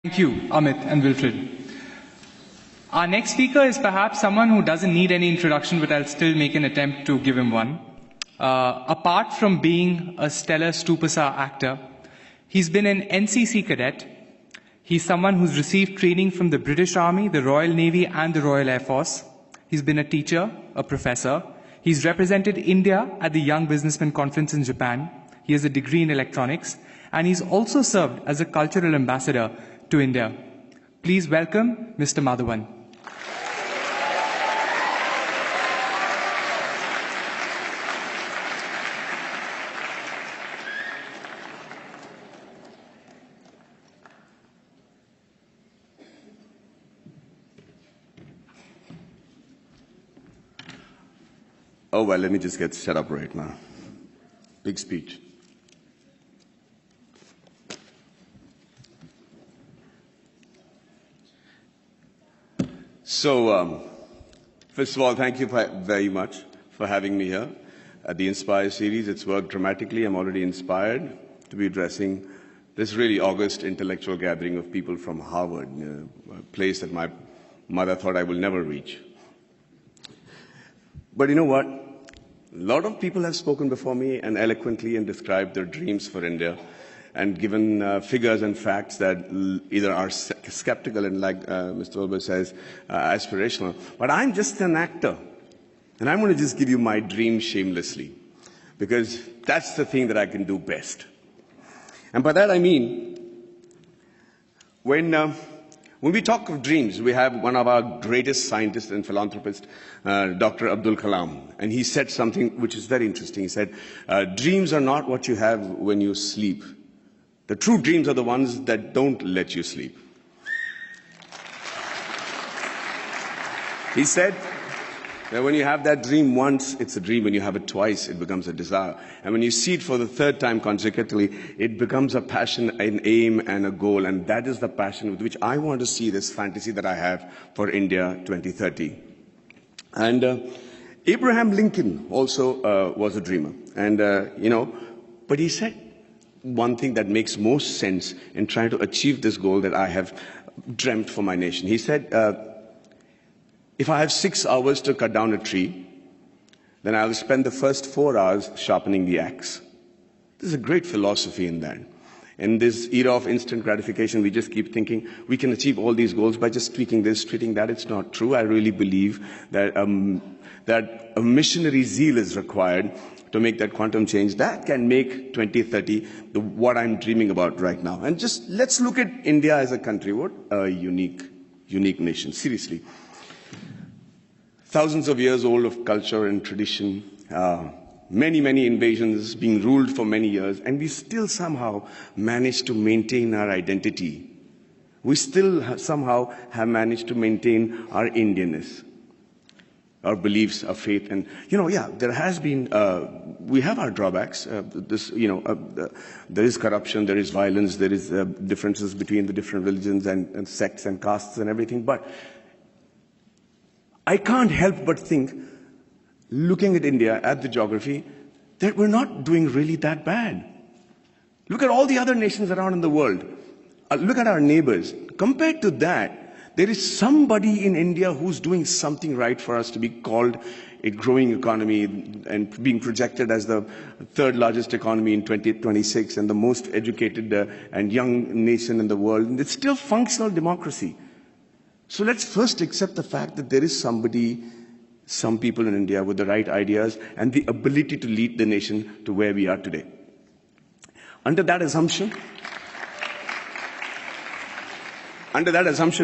Thank you, Amit and Wilfred. Our next speaker is perhaps someone who doesn't need any introduction, but I'll still make an attempt to give him one. Apart from being a stellar Stupasa actor, he's been an NCC cadet. He's someone who's received training from the British Army, the Royal Navy, and the Royal Air Force. He's been a teacher, a professor. He's represented India at the Young Businessman Conference in Japan. He has a degree in electronics, and he's also served as a cultural ambassador to India. Please welcome Mr. Madhavan. Oh, well, let me just get set up right now. Big speech. So, first of all, thank you very much for having me here at the Inspire series. It's worked dramatically. I'm already inspired to be addressing this really august intellectual gathering of people from Harvard, a place that my mother thought I will never reach. But you know what? A lot of people have spoken before me and eloquently and described their dreams for India and given figures and facts that either are skeptical and, like Mr. Wilbur says, aspirational. But I'm just an actor. And I'm going to just give you my dream shamelessly, because that's the thing that I can do best. And by that I mean, when we talk of dreams, we have one of our greatest scientists and philanthropists, Dr. Abdul Kalam, and he said something which is very interesting. He said, dreams are not what you have when you sleep. The true dreams are the ones that don't let you sleep. He said that when you have that dream once, it's a dream. When you have it twice, it becomes a desire. And when you see it for the third time consecutively, it becomes a passion, an aim, and a goal. And that is the passion with which I want to see this fantasy that I have for India 2030. And Abraham Lincoln also was a dreamer. And, but he said one thing that makes most sense in trying to achieve this goal that I have dreamt for my nation. He said, if I have 6 hours to cut down a tree, then I'll spend the first 4 hours sharpening the axe. There's a great philosophy in that. In this era of instant gratification, we just keep thinking we can achieve all these goals by just tweaking this, tweaking that. It's not true. I really believe that, that a missionary zeal is required to make that quantum change. That can make 2030 what I'm dreaming about right now. And just let's look at India as a country. What a unique nation, seriously. Thousands of years old of culture and tradition, many invasions, being ruled for many years, and we still somehow managed to maintain our identity. We still somehow have managed to maintain our Indianness, our beliefs, our faith. And, there has been, we have our drawbacks. There is corruption, there is violence, there is differences between the different religions and sects and castes and everything. But I can't help but think, looking at India, at the geography, that we're not doing really that bad. Look at all the other nations around in the world. Look at our neighbors. Compared to that, there is somebody in India who's doing something right for us to be called a growing economy and being projected as the third largest economy in 2026 and the most educated and young nation in the world. And it's still functional democracy. So let's first accept the fact that there is some people in India with the right ideas and the ability to lead the nation to where we are today. Under that assumption,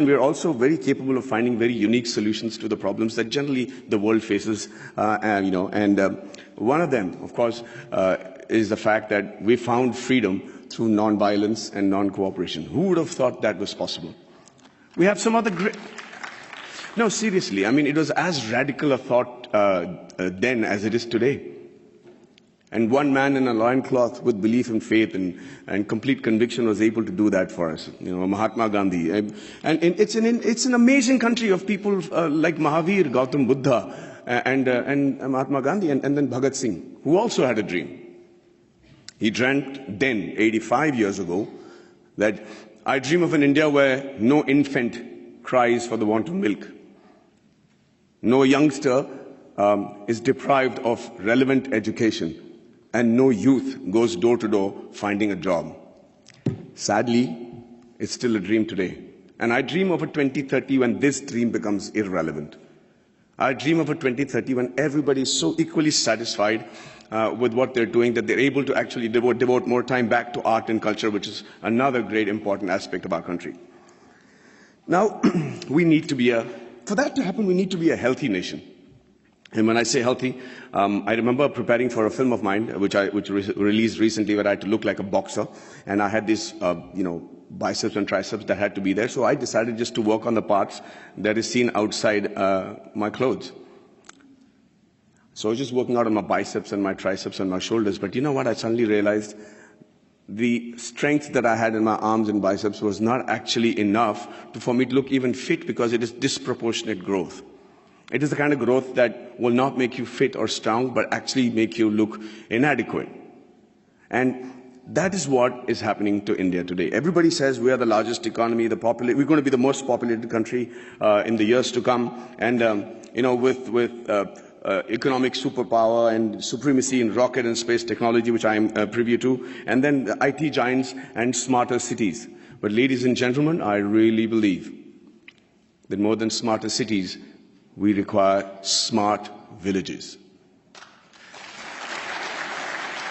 we are also very capable of finding very unique solutions to the problems that generally the world faces. One of them, of course, is the fact that we found freedom through non-violence and non-cooperation. Who would have thought that was possible? We have some other great... No, seriously, I mean, it was as radical a thought then as it is today. And one man in a loincloth with belief and faith and complete conviction was able to do that for us. Mahatma Gandhi. And it's an amazing country of people like Mahavir, Gautam Buddha, and Mahatma Gandhi, and then Bhagat Singh, who also had a dream. He dreamt then, 85 years ago, that I dream of an India where no infant cries for the want of milk. No youngster is deprived of relevant education, and no youth goes door to door finding a job. Sadly, it's still a dream today. And I dream of a 2030 when this dream becomes irrelevant. I dream of a 2030 when everybody is so equally satisfied with what they're doing that they're able to actually devote more time back to art and culture, which is another great important aspect of our country. Now, for that to happen, we need to be a healthy nation. And when I say healthy, I remember preparing for a film of mine, which released recently, where I had to look like a boxer, and I had these, biceps and triceps that had to be there. So I decided just to work on the parts that is seen outside my clothes. So I was just working out on my biceps and my triceps and my shoulders. But you know what? I suddenly realized the strength that I had in my arms and biceps was not actually enough for me to look even fit, because it is disproportionate growth. It is the kind of growth that will not make you fit or strong, but actually make you look inadequate. And that is what is happening to India today. Everybody says we are the largest economy, we're going to be the most populated country in the years to come. And, with economic superpower and supremacy in rocket and space technology, which I am privy to, and then the IT giants and smarter cities. But ladies and gentlemen, I really believe that more than smarter cities, we require smart villages.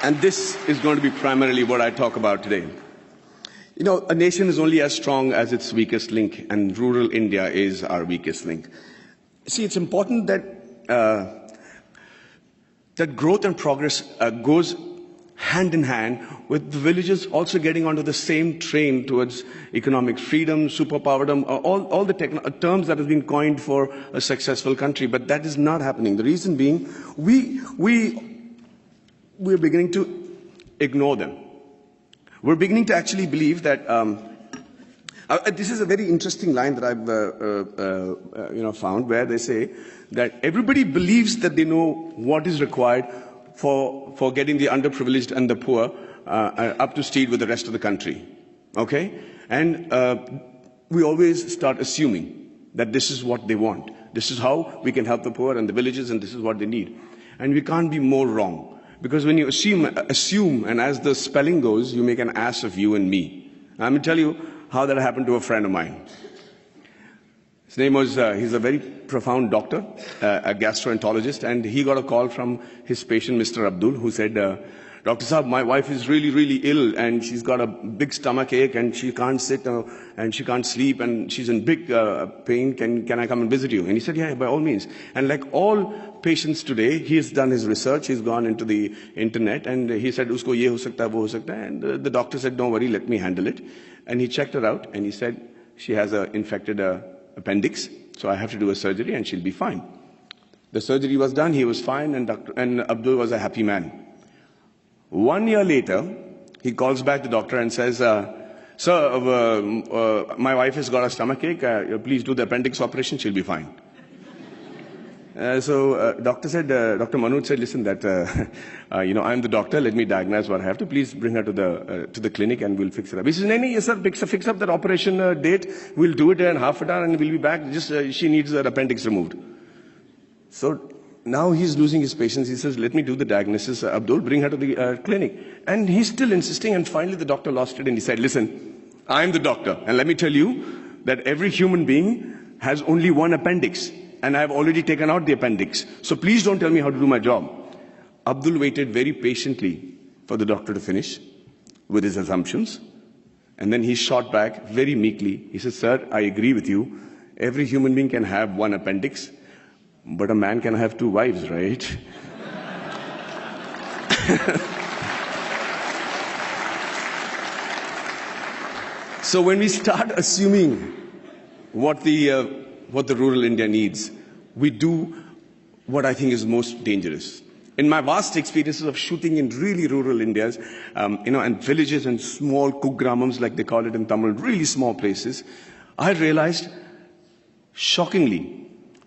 And this is going to be primarily what I talk about today. A nation is only as strong as its weakest link, and rural India is our weakest link. See, it's important that that growth and progress goes hand in hand with the villages also getting onto the same train towards economic freedom, superpowerdom, all the terms that have been coined for a successful country. But that is not happening. The reason being, we're beginning to ignore them. We're beginning to actually believe that this is a very interesting line that I've found, where they say that everybody believes that they know what is required for getting the underprivileged and the poor up to speed with the rest of the country. Okay? And we always start assuming that this is what they want. This is how we can help the poor and the villages, and this is what they need. And we can't be more wrong. Because when you assume, and as the spelling goes, you make an ass of you and me. I'm going to tell you how that happened to a friend of mine. His name was, he's a very profound doctor, a gastroenterologist, and he got a call from his patient, Mr. Abdul, who said, Dr. Saab, my wife is really, really ill, and she's got a big stomach ache, and she can't sit, and she can't sleep, and she's in big pain. Can I come and visit you? And he said, yeah, by all means. And like all patients today, he has done his research, he's gone into the internet, and he said, usko ye ho sakta hai, wo ho sakta hai. And the doctor said, don't worry, let me handle it. And he checked her out, and he said, she has an infected appendix, so I have to do a surgery, and she'll be fine. The surgery was done, he was fine, and Abdul was a happy man. 1 year later, he calls back the doctor and says, sir, my wife has got a stomach ache, please do the appendix operation, she'll be fine. So Dr. Manoj said, listen, I'm the doctor, let me diagnose what I have to, please bring her to the clinic and we'll fix it up. He says, no, yes sir, fix up that operation date, we'll do it in half an hour and we'll be back, she needs her appendix removed. So now he's losing his patience. He says, let me do the diagnosis. Abdul, bring her to the clinic. And he's still insisting. And finally, the doctor lost it. And he said, listen, I'm the doctor. And let me tell you that every human being has only one appendix. And I've already taken out the appendix. So please don't tell me how to do my job. Abdul waited very patiently for the doctor to finish with his assumptions. And then he shot back very meekly. He said, sir, I agree with you. Every human being can have one appendix. But a man can have two wives, right? So when we start assuming what the rural India needs, we do what I think is most dangerous. In my vast experiences of shooting in really rural Indias, and villages and small kugramams, like they call it in Tamil, really small places, I realized, shockingly,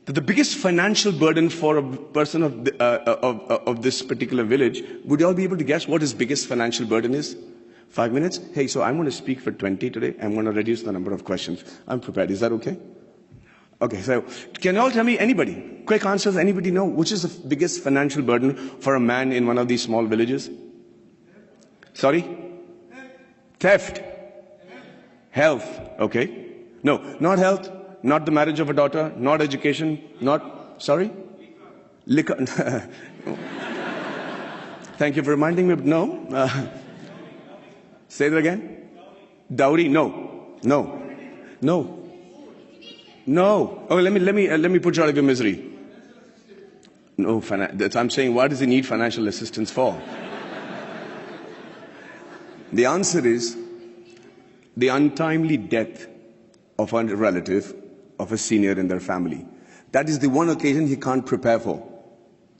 that the biggest financial burden for a person of this particular village, would you all be able to guess what his biggest financial burden is? 5 minutes? Hey, so I'm going to speak for 20 today. I'm going to reduce the number of questions. I'm prepared. Is that okay? Okay, so can you all tell me, anybody, quick answers, anybody know which is the biggest financial burden for a man in one of these small villages? Sorry? Theft. Health. Okay. No, not health, not the marriage of a daughter, not education, not, sorry? Liquor. Thank you for reminding me, but no. Say that again. Dowry. No. No. No. No. Oh, let me put you out of your misery. No, I'm saying, what does he need financial assistance for? The answer is the untimely death of a relative, of a senior in their family. That is the one occasion he can't prepare for.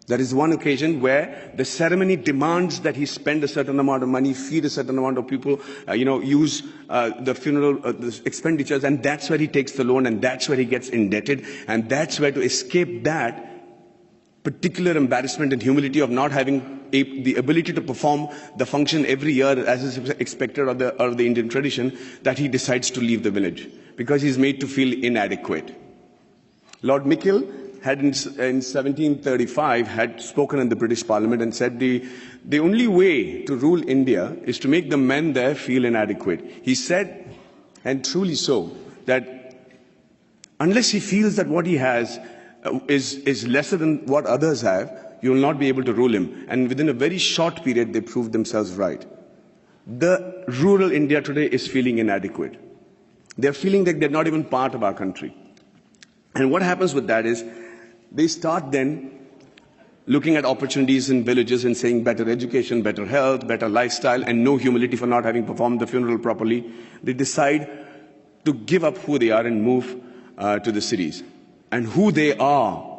That is one occasion where the ceremony demands that he spend a certain amount of money, feed a certain amount of people, use the funeral the expenditures, and that's where he takes the loan, and that's where he gets indebted, and that's where, to escape that particular embarrassment and humility of not having the ability to perform the function every year as is expected of the Indian tradition, that he decides to leave the village because he's made to feel inadequate. Lord Mickle had in 1735 had spoken in the British Parliament and said the only way to rule India is to make the men there feel inadequate. He said, and truly so, that unless he feels that what he has is lesser than what others have, you will not be able to rule him. And within a very short period, they proved themselves right. The rural India today is feeling inadequate. They're feeling that they're not even part of our country. And what happens with that is, they start then looking at opportunities in villages and saying better education, better health, better lifestyle, and no humility for not having performed the funeral properly. They decide to give up who they are and move to the cities. And who they are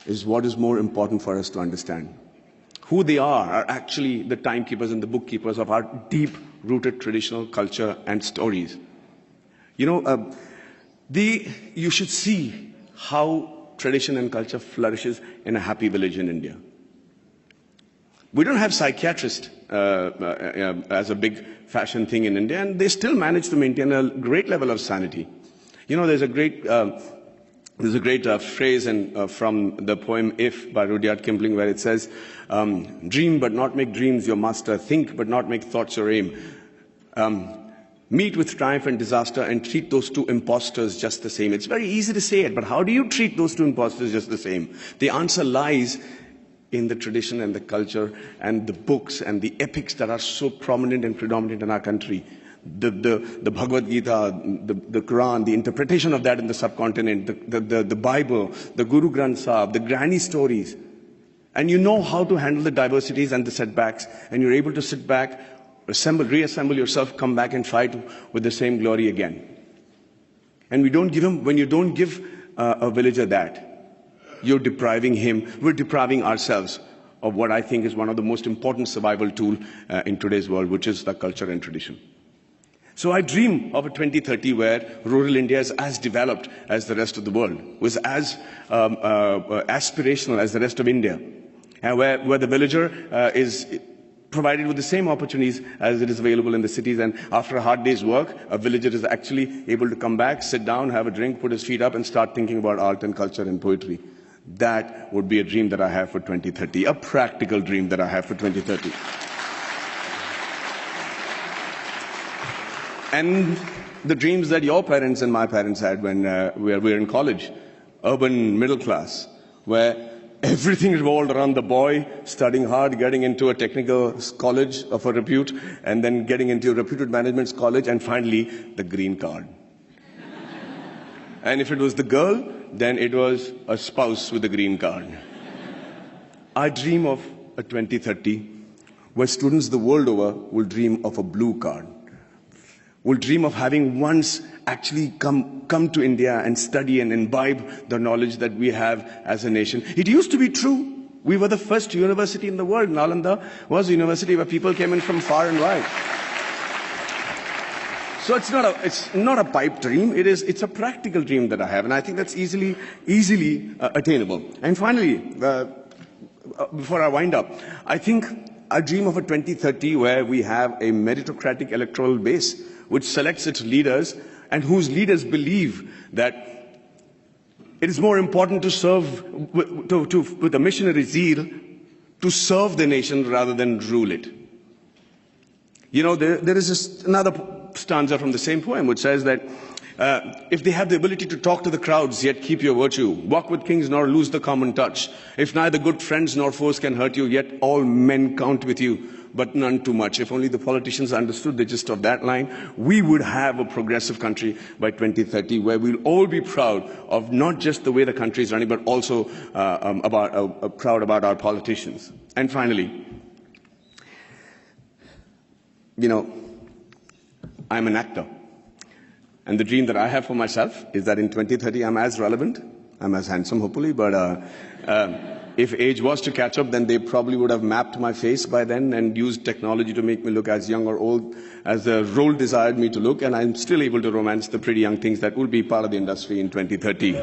is what is more important for us to understand. Who they are actually the timekeepers and the bookkeepers of our deep-rooted traditional culture and stories. You should see how tradition and culture flourishes in a happy village in India. We don't have psychiatrists as a big fashion thing in India, and they still manage to maintain a great level of sanity. There's a great phrase from the poem If by Rudyard Kipling, where it says, dream but not make dreams your master, think but not make thoughts your aim. Meet with triumph and disaster and treat those two impostors just the same. It's very easy to say it, but how do you treat those two impostors just the same? The answer lies in the tradition and the culture and the books and the epics that are so prominent and predominant in our country. The Bhagavad Gita, the Quran, the interpretation of that in the subcontinent, the Bible, the Guru Granth Sahib, the granny stories. And you know how to handle the diversities and the setbacks, and you're able to sit back, reassemble yourself, come back and fight with the same glory again. And when you don't give a villager that, you're depriving him, we're depriving ourselves of what I think is one of the most important survival tools in today's world, which is the culture and tradition. So I dream of a 2030 where rural India is as developed as the rest of the world, was as aspirational as the rest of India, and where the villager is provided with the same opportunities as it is available in the cities, and after a hard day's work, a villager is actually able to come back, sit down, have a drink, put his feet up, and start thinking about art and culture and poetry. That would be a dream that I have for 2030, a practical dream that I have for 2030. And the dreams that your parents and my parents had when we were in college, urban middle class, where everything revolved around the boy studying hard, getting into a technical college of a repute, and then getting into a reputed management college, and finally the green card. And if it was the girl, then it was a spouse with a green card. I dream of a 2030 where students the world over will dream of a blue card, will dream of having once actually come to India and study and imbibe the knowledge that we have as a nation. It used to be true. We were the first university in the world. Nalanda was a university where people came in from far and wide. So it's not a pipe dream. It's a practical dream that I have, and I think that's easily attainable. And finally, before I wind up, I think I dream of a 2030 where we have a meritocratic electoral base which selects its leaders and whose leaders believe that it is more important to serve with a missionary zeal to serve the nation rather than rule it. You know, there is another stanza from the same poem which says that if they have the ability to talk to the crowds, yet keep your virtue, walk with kings nor lose the common touch, if neither good friends nor foes can hurt you, yet all men count with you, but none too much. If only the politicians understood the gist of that line, we would have a progressive country by 2030 where we'll all be proud of not just the way the country is running, but also proud about our politicians. And finally, you know, I'm an actor. And the dream that I have for myself is that in 2030 I'm as relevant, I'm as handsome hopefully, but if age was to catch up, then they probably would have mapped my face by then and used technology to make me look as young or old as the role desired me to look, and I'm still able to romance the pretty young things that will be part of the industry in 2030.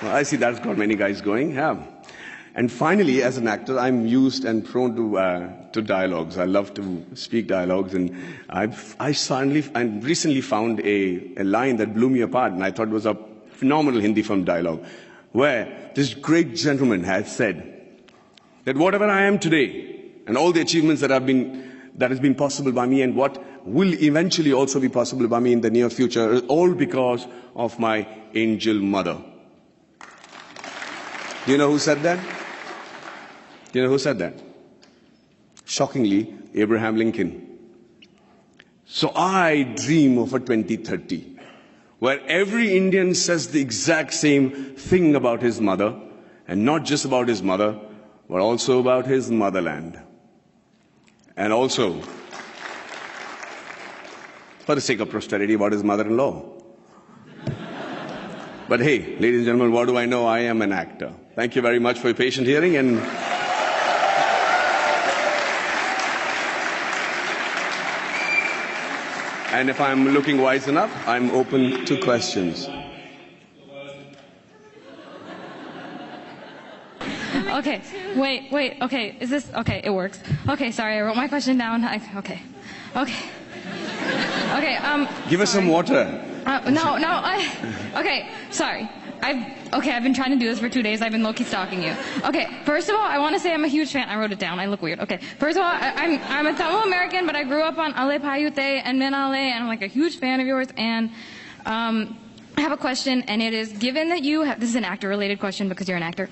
Well, I see that's got many guys going, yeah. And finally, as an actor, I'm used and prone to dialogues. I love to speak dialogues, and I recently found a line that blew me apart, and I thought it was a phenomenal Hindi film dialogue, where this great gentleman has said that whatever I am today, and all the achievements that has been possible by me, and what will eventually also be possible by me in the near future, is all because of my angel mother. Do you know who said that? Do you know who said that? Shockingly, Abraham Lincoln. So I dream of a 2030 where every Indian says the exact same thing about his mother, and not just about his mother, but also about his motherland. And also, for the sake of posterity, about his mother-in-law. But hey, ladies and gentlemen, what do I know? I am an actor. Thank you very much for your patient hearing, and if I'm looking wise enough, I'm open to questions. Okay, wait, okay, is this, okay, it works. Okay, sorry, I wrote my question down. Okay. Give us some water. Okay, sorry. I've been trying to do this for 2 days. I've been low-key stalking you. Okay, first of all, I want to say I'm a huge fan. I wrote it down. I look weird. Okay, first of all, I'm a Tamil American, but I grew up on Ale Payute and Minale, and I'm like a huge fan of yours. And I have a question, and it is, given that you have, this is an actor-related question because you're an actor,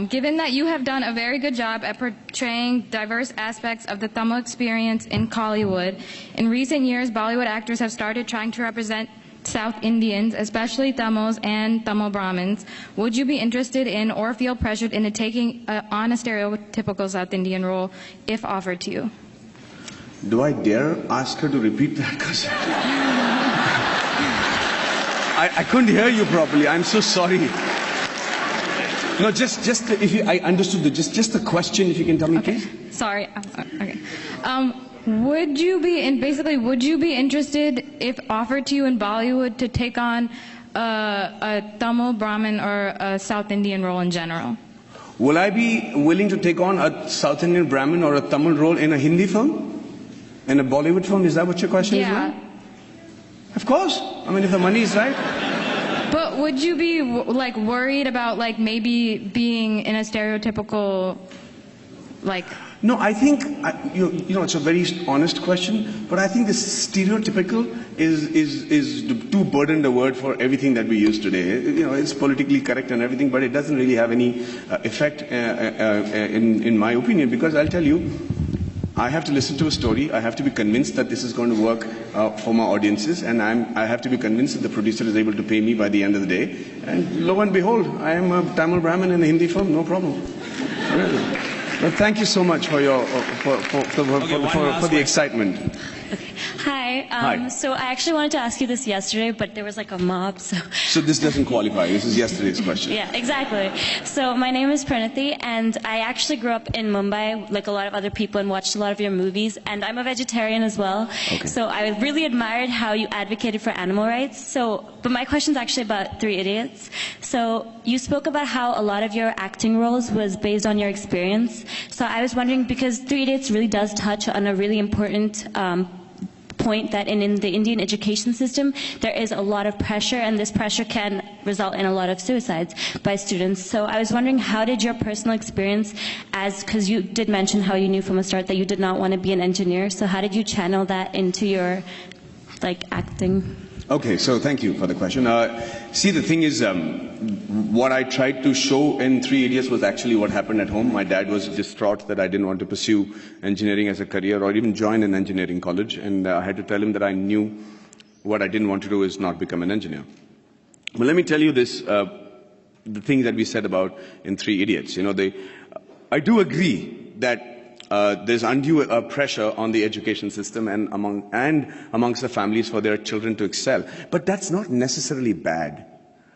given that you have done a very good job at portraying diverse aspects of the Tamil experience in Kollywood, in recent years, Bollywood actors have started trying to represent South Indians, especially Tamils and Tamil Brahmins. Would you be interested in or feel pressured into taking on a stereotypical South Indian role if offered to you? Do I dare ask her to repeat that? Because I couldn't hear you properly. I'm so sorry. No, just if you, I understood just the question. If you can tell me, okay. Please. Sorry. Okay. Would you be interested, if offered to you in Bollywood, to take on a Tamil Brahmin or a South Indian role in general? Will I be willing to take on a South Indian Brahmin or a Tamil role in a Hindi film? In a Bollywood film? Is that what your question is? Yeah. Of course. I mean, if the money is right. But would you be like worried about like maybe being in a stereotypical like? No, I think, you know, it's a very honest question, but I think this stereotypical is too burdened a word for everything that we use today. You know, it's politically correct and everything, but it doesn't really have any effect in my opinion, because I'll tell you, I have to listen to a story, I have to be convinced that this is going to work for my audiences, and I have to be convinced that the producer is able to pay me by the end of the day, and lo and behold, I am a Tamil Brahmin in a Hindi film, no problem. Really. Well, thank you so much for your for the excitement. Hi. Hi. So I actually wanted to ask you this yesterday, but there was like a mob, so... So this doesn't qualify. This is yesterday's question. Yeah, exactly. So my name is Pranati, and I actually grew up in Mumbai, like a lot of other people, and watched a lot of your movies, and I'm a vegetarian as well. Okay. So I really admired how you advocated for animal rights. But my question's actually about Three Idiots. So you spoke about how a lot of your acting roles was based on your experience. So I was wondering, because Three Idiots really does touch on a really important point that in the Indian education system, there is a lot of pressure, and this pressure can result in a lot of suicides by students. So I was wondering, how did your personal experience, because you did mention how you knew from the start that you did not want to be an engineer, so how did you channel that into your acting? Okay, so thank you for the question. See, the thing is, what I tried to show in Three Idiots was actually what happened at home. My dad was distraught that I didn't want to pursue engineering as a career or even join an engineering college, and I had to tell him that I knew what I didn't want to do is not become an engineer. But let me tell you this, the thing that we said about in Three Idiots. I do agree that there's undue pressure on the education system and amongst the families for their children to excel. But that's not necessarily bad.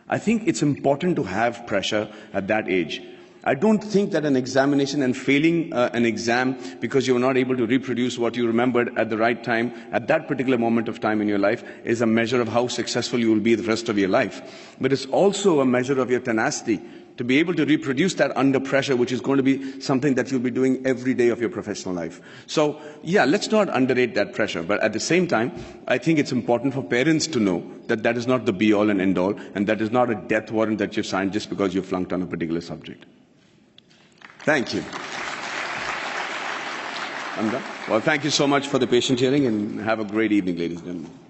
I think it's important to have pressure at that age. I don't think that an examination and failing an exam because you were not able to reproduce what you remembered at the right time, at that particular moment of time in your life, is a measure of how successful you will be the rest of your life. But it's also a measure of your tenacity to be able to reproduce that under pressure, which is going to be something that you'll be doing every day of your professional life. So, yeah, let's not underrate that pressure. But at the same time, I think it's important for parents to know that that is not the be-all and end-all, and that is not a death warrant that you've signed just because you flunked on a particular subject. Thank you. I'm done. Well, thank you so much for the patient hearing, and have a great evening, ladies and gentlemen.